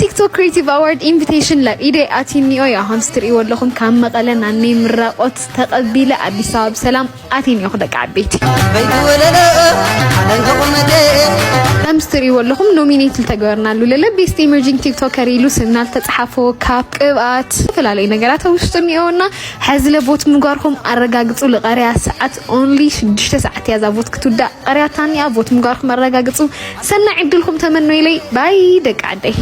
ቲክቶክ ክሬቲቭ አዋርድ ኢንቪቴሽን ለኢዴ አቲኒዮ ያሁን ስትሪ ወለኹም ካብ መቐለ ናኒ ምራቆት ተቀቢለ አዲስ አበባ ሰላም አቲኒዮ ደቃ ቤት ስትሪ ወለኹም ኖሚኔት ተገበርናሉ ለቤስት ኢመርጂንግ ቲክቶከር ኢሉ ስናል ተጻሐፎ ካብ ቅብአት ፈላላይ ነገራት ውሽጥን ይውና ሕዝለ ቦት ምጓርኩም አረጋግጹ ለቀሪያ ሰዓት ኦንሊ 6 ሰዓት ያዛቦት ክትውዳ ቀሪያታን ያ ቦት ምጓርኩም አረጋግጹ ሰና ዕድልኩም ተመነው ይለይ ባይ ደቃደይ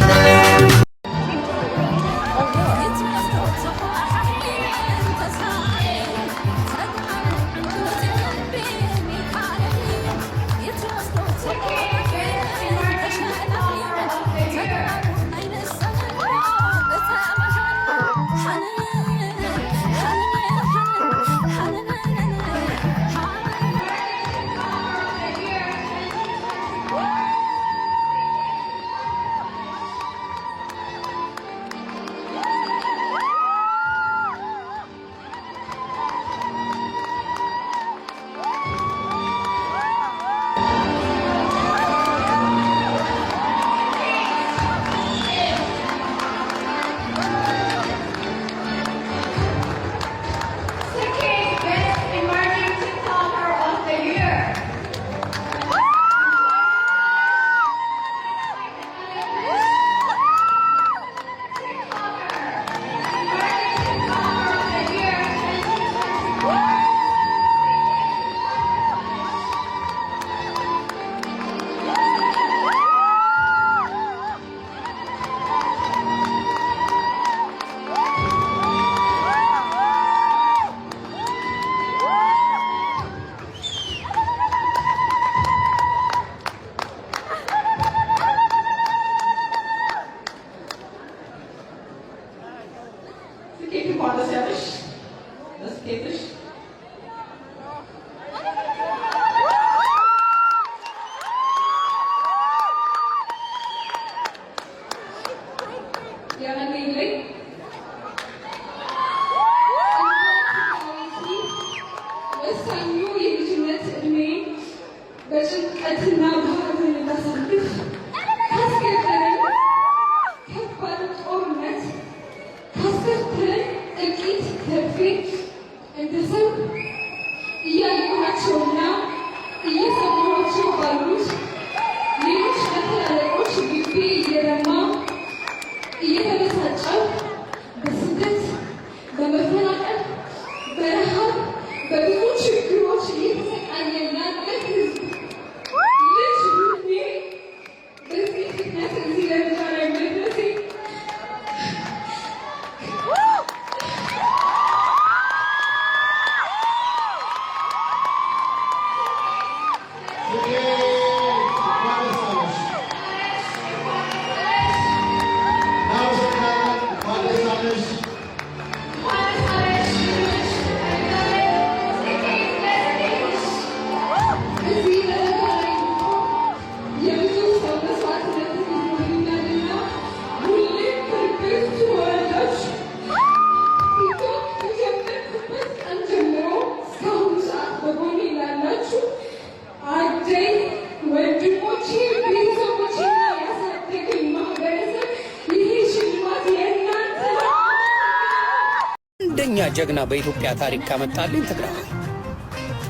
ጀግና በኢትዮጵያ ታሪክ ካመጣልኝ ትግራዋይ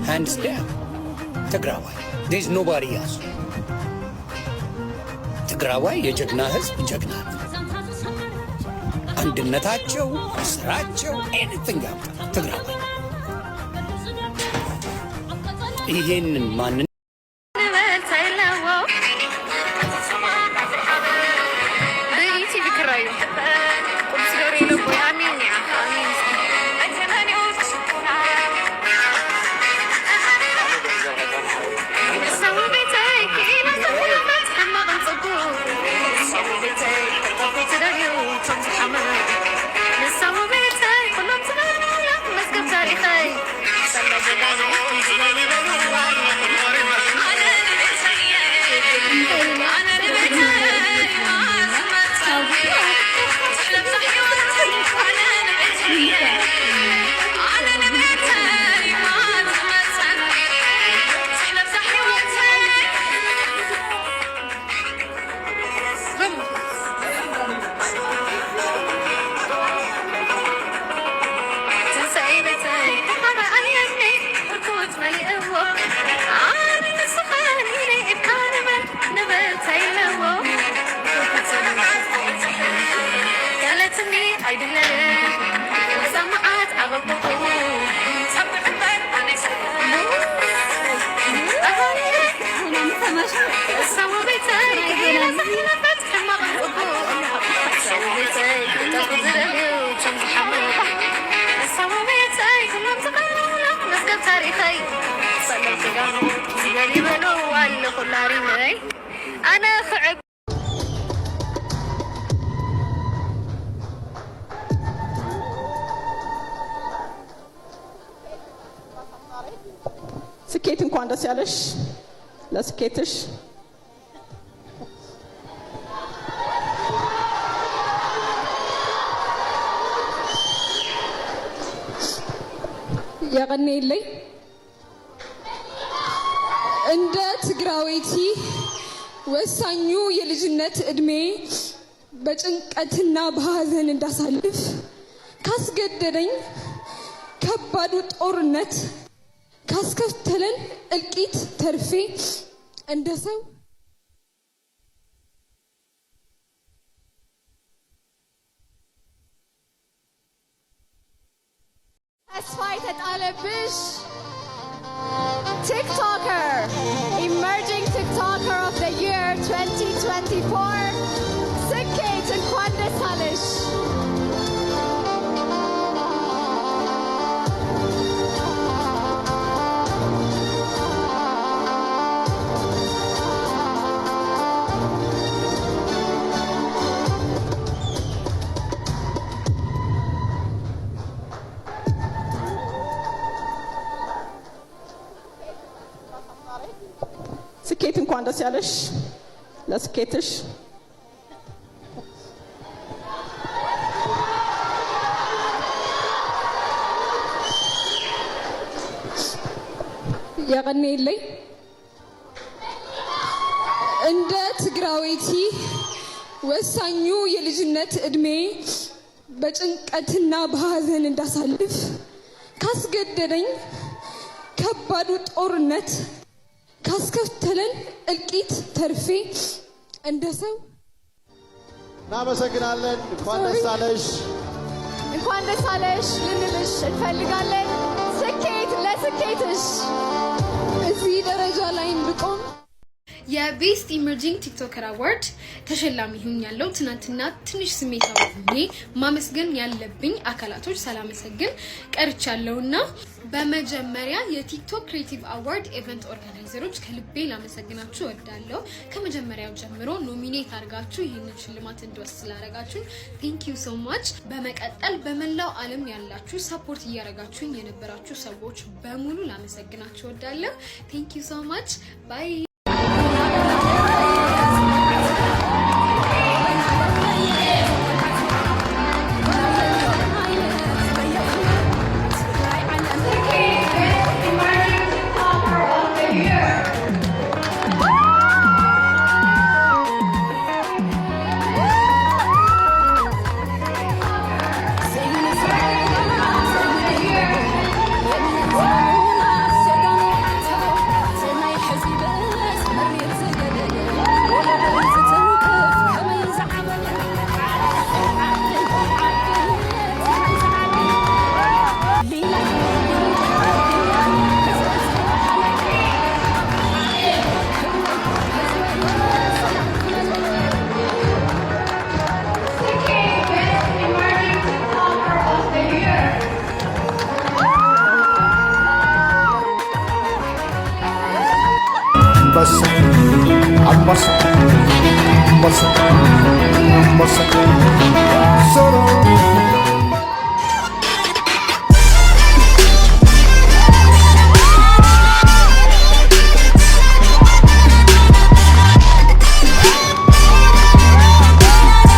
ሃንድስ ዳውን ትግራዋይ there is nobody else ትግራዋይ የጀግና ህዝብ ጀግና አንድነታቸው ስራቸው ኤኒቲንግ ያምጣ ትግራዋይ ይሄንን ማን Let's go, ስኬት እንኳን ደስ ያለሽ ለስኬትሽ يغنيلي እንደ ትግራዊቲ ወሳኙ የልጅነት እድሜ በጭንቀትና በሐዘን እንዳሳልፍ ካስገደደኝ ከባዱ ጦርነት ካስከተለን እልቂት ተርፌ እንደ ሰው Fight at Alebish TikToker, emerging TikToker of the year 2024, Sikket and Kwande Salish. ስኬት እንኳን ደስ ያለሽ ለስኬትሽ يغنيلي እንደ ትግራዊቲ ወሳኙ የልጅነት እድሜ በጭንቀትና በሐዘን እንዳሳልፍ ካስገደደኝ ከባዱ ጦርነት ካስከተለን እልቂት ተርፌ እንደ ሰው እናመሰግናለን። እንኳን ደስ አለሽ ልንልሽ እንፈልጋለን። ስኬት ለስኬትሽ። እዚህ ደረጃ ላይ እንድቆም የቤስት ኢመርጂንግ ቲክቶከር አዋርድ ተሸላሚ ሆኛለሁ። ትናንትና ትንሽ ስሜታዊ ሆኜ ማመስገን ያለብኝ አካላቶች ሳላመሰግን ቀርቻለሁና በመጀመሪያ የቲክቶክ ክሬቲቭ አዋርድ ኢቨንት ኦርጋናይዘሮች ከልቤ ላመሰግናችሁ እወዳለሁ። ከመጀመሪያው ጀምሮ ኖሚኔት አድርጋችሁ ይህንን ሽልማት እንድወስድ ስላደረጋችሁ ቴንክ ዩ ሶ ማች። በመቀጠል በመላው ዓለም ያላችሁ ሰፖርት እያደረጋችሁኝ የነበራችሁ ሰዎች በሙሉ ላመሰግናችሁ እወዳለሁ። ቴንክ ዩ ሶ ማች ባይ። ambas